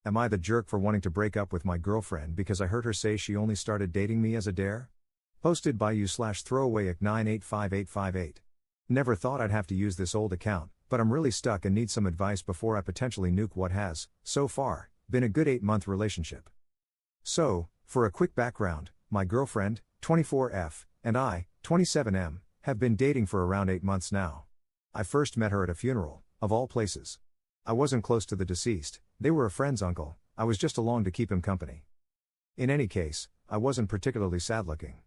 Am I the jerk for wanting to break up with my girlfriend because I heard her say she only started dating me as a dare? Posted by you/throwaway@985858. Never thought I'd have to use this old account, but I'm really stuck and need some advice before I potentially nuke what has, so far, been a good 8-month relationship. So, for a quick background, my girlfriend, 24F, and I, 27M, have been dating for around 8 months now. I first met her at a funeral, of all places. I wasn't close to the deceased, they were a friend's uncle, I was just along to keep him company. In any case, I wasn't particularly sad looking.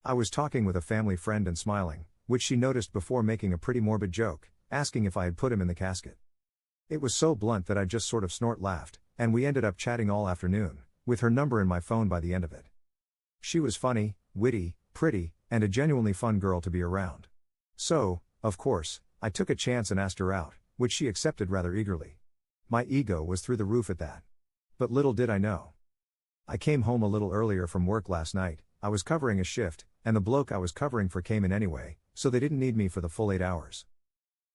I was talking with a family friend and smiling, which she noticed before making a pretty morbid joke, asking if I had put him in the casket. It was so blunt that I just sort of snort laughed, and we ended up chatting all afternoon, with her number in my phone by the end of it. She was funny, witty, pretty, and a genuinely fun girl to be around. So, of course, I took a chance and asked her out, which she accepted rather eagerly. My ego was through the roof at that. But little did I know. I came home a little earlier from work last night, I was covering a shift, and the bloke I was covering for came in anyway, so they didn't need me for the full 8 hours.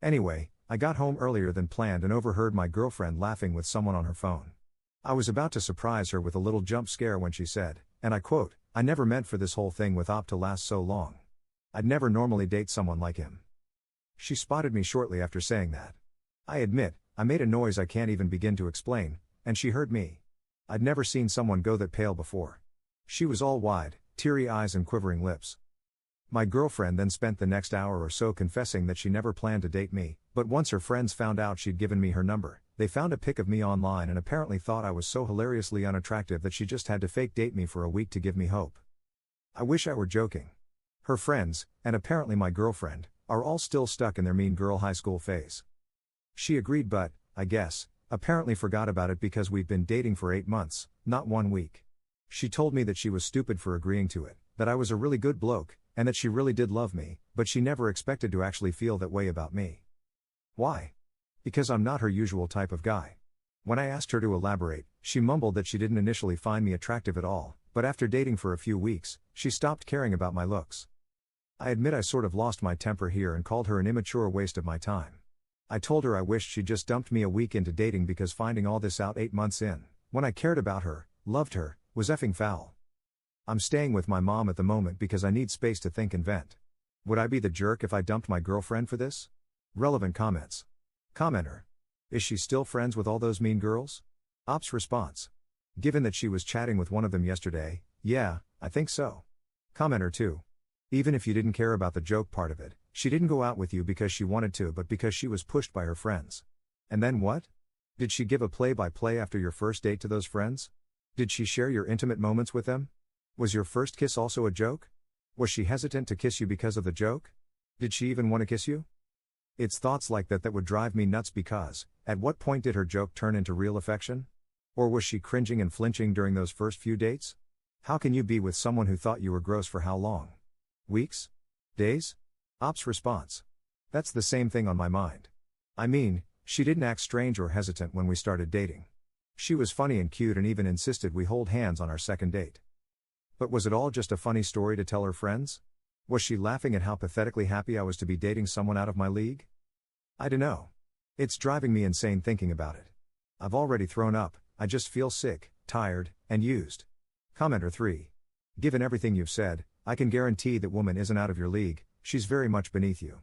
Anyway, I got home earlier than planned and overheard my girlfriend laughing with someone on her phone. I was about to surprise her with a little jump scare when she said, and I quote, "I never meant for this whole thing with Op to last so long. I'd never normally date someone like him." She spotted me shortly after saying that. I admit, I made a noise I can't even begin to explain, and she heard me. I'd never seen someone go that pale before. She was all wide, teary eyes and quivering lips. My girlfriend then spent the next hour or so confessing that she never planned to date me, but once her friends found out she'd given me her number, they found a pic of me online and apparently thought I was so hilariously unattractive that she just had to fake date me for a week to give me hope. I wish I were joking. Her friends, and apparently my girlfriend, are all still stuck in their mean girl high school phase. She agreed but, I guess, apparently forgot about it because we've been dating for 8 months, not 1 week. She told me that she was stupid for agreeing to it, that I was a really good bloke, and that she really did love me, but she never expected to actually feel that way about me. Why? Because I'm not her usual type of guy. When I asked her to elaborate, she mumbled that she didn't initially find me attractive at all, but after dating for a few weeks, she stopped caring about my looks. I admit I sort of lost my temper here and called her an immature waste of my time. I told her I wished she'd just dumped me a week into dating because finding all this out 8 months in, when I cared about her, loved her, was effing foul. I'm staying with my mom at the moment because I need space to think and vent. Would I be the jerk if I dumped my girlfriend for this? Relevant comments. Commenter. Is she still friends with all those mean girls? Op's response. Given that she was chatting with one of them yesterday, yeah, I think so. Commenter 2. Even if you didn't care about the joke part of it, she didn't go out with you because she wanted to but because she was pushed by her friends. And then what? Did she give a play-by-play after your first date to those friends? Did she share your intimate moments with them? Was your first kiss also a joke? Was she hesitant to kiss you because of the joke? Did she even want to kiss you? It's thoughts like that that would drive me nuts because, at what point did her joke turn into real affection? Or was she cringing and flinching during those first few dates? How can you be with someone who thought you were gross for how long? Weeks? Days? Op's response. That's the same thing on my mind. I mean, she didn't act strange or hesitant when we started dating. She was funny and cute and even insisted we hold hands on our second date. But was it all just a funny story to tell her friends? Was she laughing at how pathetically happy I was to be dating someone out of my league? I dunno. It's driving me insane thinking about it. I've already thrown up, I just feel sick, tired, and used. Commenter 3. Given everything you've said, I can guarantee that woman isn't out of your league, she's very much beneath you.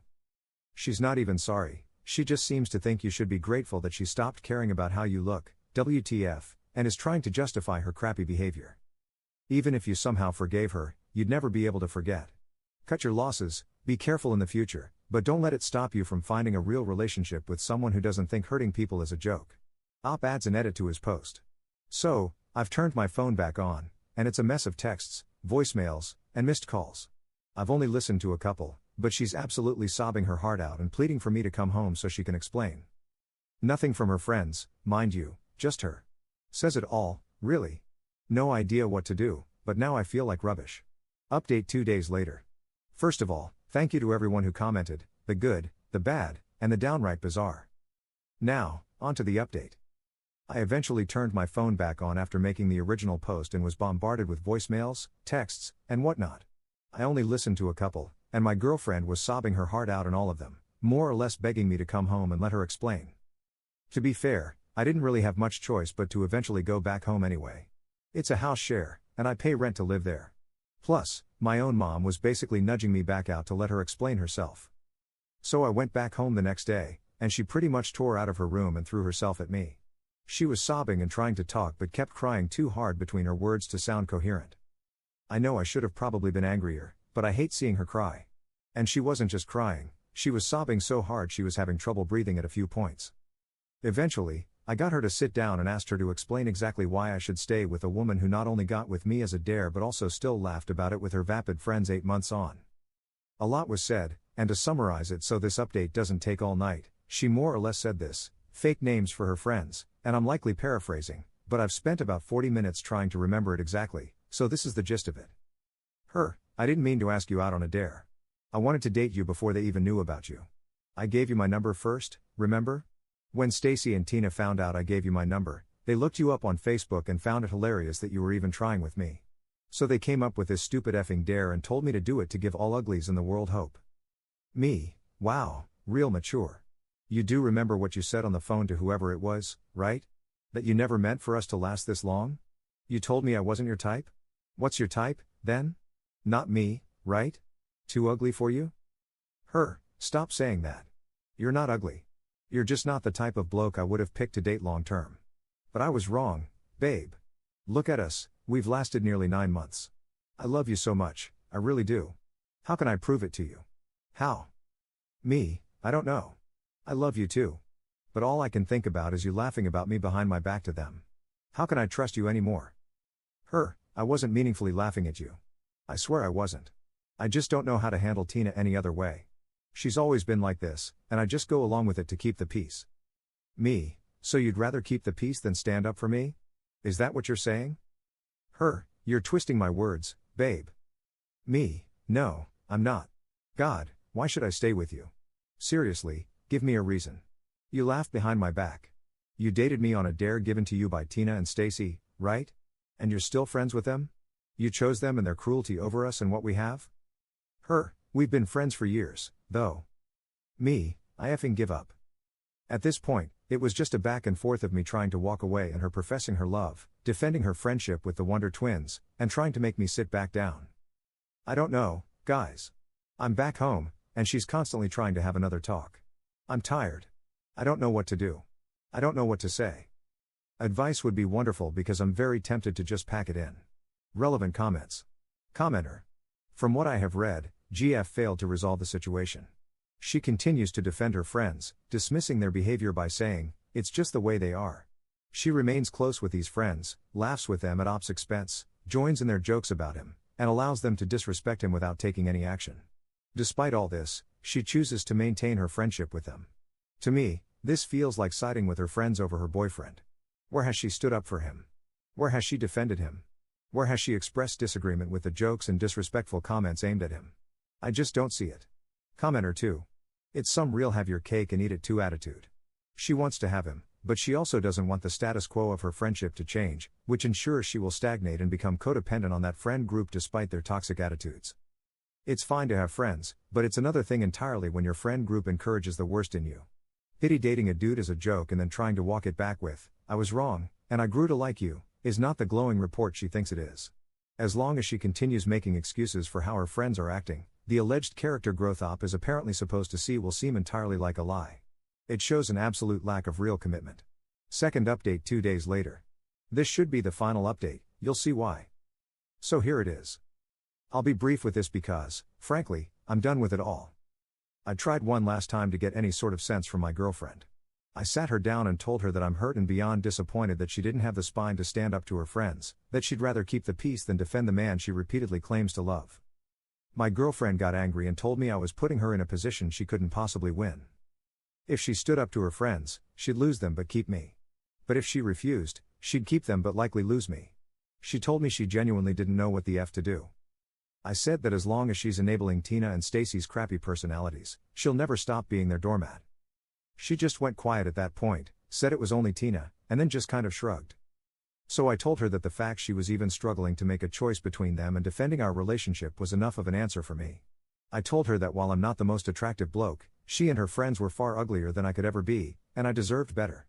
She's not even sorry, she just seems to think you should be grateful that she stopped caring about how you look, WTF, and is trying to justify her crappy behavior. Even if you somehow forgave her, you'd never be able to forget. Cut your losses, be careful in the future, but don't let it stop you from finding a real relationship with someone who doesn't think hurting people is a joke. Op adds an edit to his post. So, I've turned my phone back on, and it's a mess of texts, voicemails, and missed calls. I've only listened to a couple, but she's absolutely sobbing her heart out and pleading for me to come home so she can explain. Nothing from her friends, mind you, just her. Says it all, really. No idea what to do, but now I feel like rubbish. Update 2 days later. First of all, thank you to everyone who commented, the good, the bad, and the downright bizarre. Now, on to the update. I eventually turned my phone back on after making the original post and was bombarded with voicemails, texts, and whatnot. I only listened to a couple, and my girlfriend was sobbing her heart out in all of them, more or less begging me to come home and let her explain. To be fair, I didn't really have much choice but to eventually go back home anyway. It's a house share, and I pay rent to live there. Plus, my own mom was basically nudging me back out to let her explain herself. So I went back home the next day, and she pretty much tore out of her room and threw herself at me. She was sobbing and trying to talk but kept crying too hard between her words to sound coherent. I know I should have probably been angrier, but I hate seeing her cry. And she wasn't just crying, she was sobbing so hard she was having trouble breathing at a few points. Eventually, I got her to sit down and asked her to explain exactly why I should stay with a woman who not only got with me as a dare but also still laughed about it with her vapid friends 8 months on. A lot was said, and to summarize it so this update doesn't take all night, she more or less said this: fake names for her friends, and I'm likely paraphrasing, but I've spent about 40 minutes trying to remember it exactly, so this is the gist of it. I didn't mean to ask you out on a dare. I wanted to date you before they even knew about you. I gave you my number first, remember? When Stacy and Tina found out I gave you my number, they looked you up on Facebook and found it hilarious that you were even trying with me. So they came up with this stupid effing dare and told me to do it to give all uglies in the world hope. Me, wow, real mature. You do remember what you said on the phone to whoever it was, right? That you never meant for us to last this long? You told me I wasn't your type? What's your type, then? Not me, right? Too ugly for you? Stop saying that. You're not ugly. You're just not the type of bloke I would have picked to date long term. But I was wrong, babe. Look at us, we've lasted nearly 9 months. I love you so much, I really do. How can I prove it to you? How? Me, I don't know. I love you too. But all I can think about is you laughing about me behind my back to them. How can I trust you anymore? I wasn't meaningfully laughing at you. I swear I wasn't. I just don't know how to handle Tina any other way. She's always been like this, and I just go along with it to keep the peace. Me, so you'd rather keep the peace than stand up for me? Is that what you're saying? You're twisting my words, babe. Me, no, I'm not. God, why should I stay with you? Seriously, give me a reason. You laughed behind my back. You dated me on a dare given to you by Tina and Stacy, right? And you're still friends with them? You chose them and their cruelty over us and what we have? We've been friends for years, though. Me, I effing give up. At this point, it was just a back and forth of me trying to walk away and her professing her love, defending her friendship with the Wonder Twins, and trying to make me sit back down. I don't know, guys. I'm back home, and she's constantly trying to have another talk. I'm tired. I don't know what to do. I don't know what to say. Advice would be wonderful because I'm very tempted to just pack it in. Relevant comments. Commenter. From what I have read, GF failed to resolve the situation. She continues to defend her friends, dismissing their behavior by saying, it's just the way they are. She remains close with these friends, laughs with them at Op's expense, joins in their jokes about him, and allows them to disrespect him without taking any action. Despite all this, she chooses to maintain her friendship with them. To me, this feels like siding with her friends over her boyfriend. Where has she stood up for him? Where has she defended him? Where has she expressed disagreement with the jokes and disrespectful comments aimed at him? I just don't see it. Commenter 2. It's some real have your cake and eat it too attitude. She wants to have him, but she also doesn't want the status quo of her friendship to change, which ensures she will stagnate and become codependent on that friend group despite their toxic attitudes. It's fine to have friends, but it's another thing entirely when your friend group encourages the worst in you. Pity dating a dude as a joke and then trying to walk it back with, I was wrong, and I grew to like you, is not the glowing report she thinks it is. As long as she continues making excuses for how her friends are acting, the alleged character growth Op is apparently supposed to see will seem entirely like a lie. It shows an absolute lack of real commitment. Second update 2 days later. This should be the final update, you'll see why. So here it is. I'll be brief with this because, frankly, I'm done with it all. I tried one last time to get any sort of sense from my girlfriend. I sat her down and told her that I'm hurt and beyond disappointed that she didn't have the spine to stand up to her friends, that she'd rather keep the peace than defend the man she repeatedly claims to love. My girlfriend got angry and told me I was putting her in a position she couldn't possibly win. If she stood up to her friends, she'd lose them but keep me. But if she refused, she'd keep them but likely lose me. She told me she genuinely didn't know what the F to do. I said that as long as she's enabling Tina and Stacy's crappy personalities, she'll never stop being their doormat. She just went quiet at that point, said it was only Tina, and then just kind of shrugged. So I told her that the fact she was even struggling to make a choice between them and defending our relationship was enough of an answer for me. I told her that while I'm not the most attractive bloke, she and her friends were far uglier than I could ever be, and I deserved better.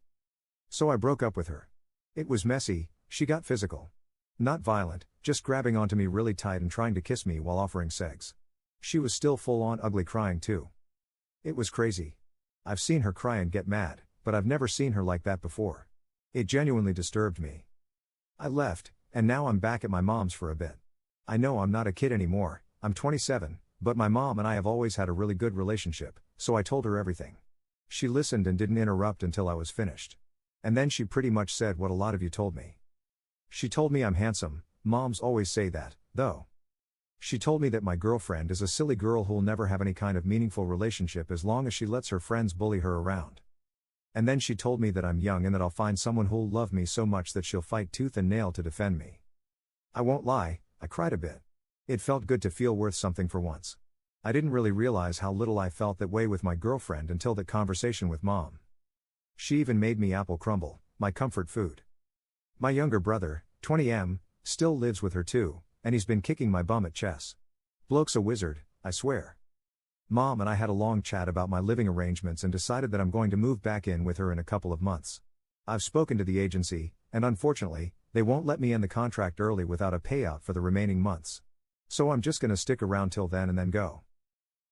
So I broke up with her. It was messy, she got physical. Not violent, just grabbing onto me really tight and trying to kiss me while offering sex. She was still full on ugly crying too. It was crazy. I've seen her cry and get mad, but I've never seen her like that before. It genuinely disturbed me. I left, and now I'm back at my mom's for a bit. I know I'm not a kid anymore, I'm 27, but my mom and I have always had a really good relationship, so I told her everything. She listened and didn't interrupt until I was finished. And then she pretty much said what a lot of you told me. She told me I'm handsome, moms always say that, though. She told me that my girlfriend is a silly girl who'll never have any kind of meaningful relationship as long as she lets her friends bully her around. And then she told me that I'm young and that I'll find someone who'll love me so much that she'll fight tooth and nail to defend me. I won't lie, I cried a bit. It felt good to feel worth something for once. I didn't really realize how little I felt that way with my girlfriend until that conversation with mom. She even made me apple crumble, my comfort food. My younger brother, 20M, still lives with her too, and he's been kicking my bum at chess. Bloke's a wizard, I swear. Mom and I had a long chat about my living arrangements and decided that I'm going to move back in with her in a couple of months. I've spoken to the agency, and unfortunately, they won't let me end the contract early without a payout for the remaining months. So I'm just gonna stick around till then and then go.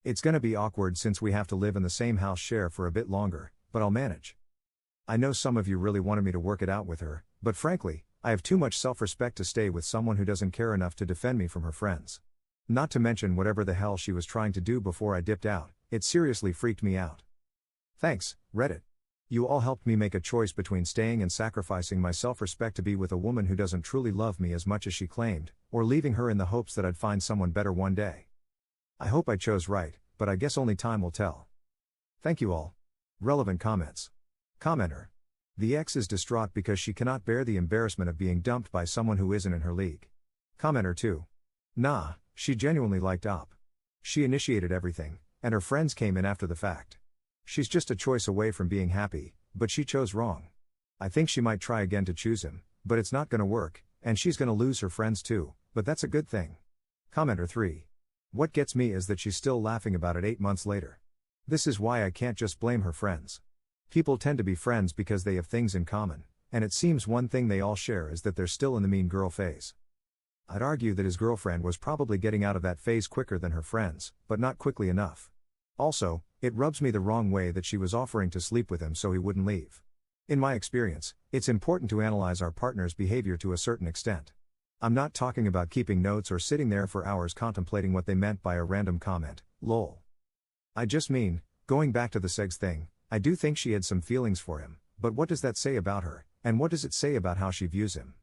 It's gonna be awkward since we have to live in the same house share for a bit longer, but I'll manage. I know some of you really wanted me to work it out with her, but frankly, I have too much self-respect to stay with someone who doesn't care enough to defend me from her friends. Not to mention whatever the hell she was trying to do before I dipped out, it seriously freaked me out. Thanks, Reddit. You all helped me make a choice between staying and sacrificing my self-respect to be with a woman who doesn't truly love me as much as she claimed, or leaving her in the hopes that I'd find someone better one day. I hope I chose right, but I guess only time will tell. Thank you all. Relevant comments. Commenter. The ex is distraught because she cannot bear the embarrassment of being dumped by someone who isn't in her league. Commenter 2. Nah, she genuinely liked Op. She initiated everything, and her friends came in after the fact. She's just a choice away from being happy, but she chose wrong. I think she might try again to choose him, but it's not gonna work, and she's gonna lose her friends too, but that's a good thing. Commenter 3. What gets me is that she's still laughing about it 8 months later. This is why I can't just blame her friends. People tend to be friends because they have things in common, and it seems one thing they all share is that they're still in the mean girl phase. I'd argue that his girlfriend was probably getting out of that phase quicker than her friends, but not quickly enough. Also, it rubs me the wrong way that she was offering to sleep with him so he wouldn't leave. In my experience, it's important to analyze our partner's behavior to a certain extent. I'm not talking about keeping notes or sitting there for hours contemplating what they meant by a random comment, lol. I just mean, going back to the sex thing, I do think she had some feelings for him, but what does that say about her, and what does it say about how she views him?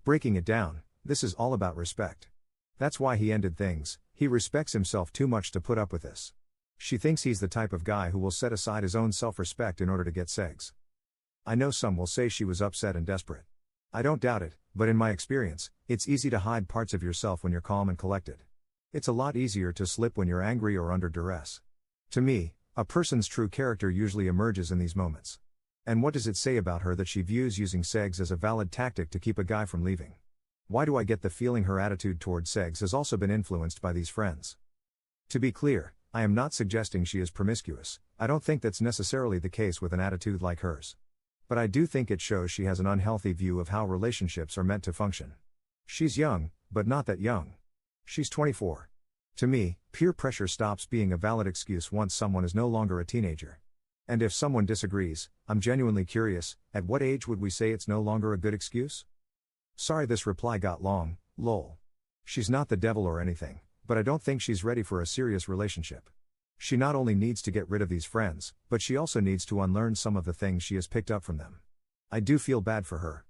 Breaking it down, this is all about respect. That's why he ended things, he respects himself too much to put up with this. She thinks he's the type of guy who will set aside his own self-respect in order to get sex. I know some will say she was upset and desperate. I don't doubt it, but in my experience, it's easy to hide parts of yourself when you're calm and collected. It's a lot easier to slip when you're angry or under duress. To me, a person's true character usually emerges in these moments. And what does it say about her that she views using sex as a valid tactic to keep a guy from leaving? Why do I get the feeling her attitude toward sex has also been influenced by these friends? To be clear, I am not suggesting she is promiscuous. I don't think that's necessarily the case with an attitude like hers. But I do think it shows she has an unhealthy view of how relationships are meant to function. She's young, but not that young. She's 24. To me, peer pressure stops being a valid excuse once someone is no longer a teenager. And if someone disagrees, I'm genuinely curious, at what age would we say it's no longer a good excuse? Sorry this reply got long, lol. She's not the devil or anything, but I don't think she's ready for a serious relationship. She not only needs to get rid of these friends, but she also needs to unlearn some of the things she has picked up from them. I do feel bad for her.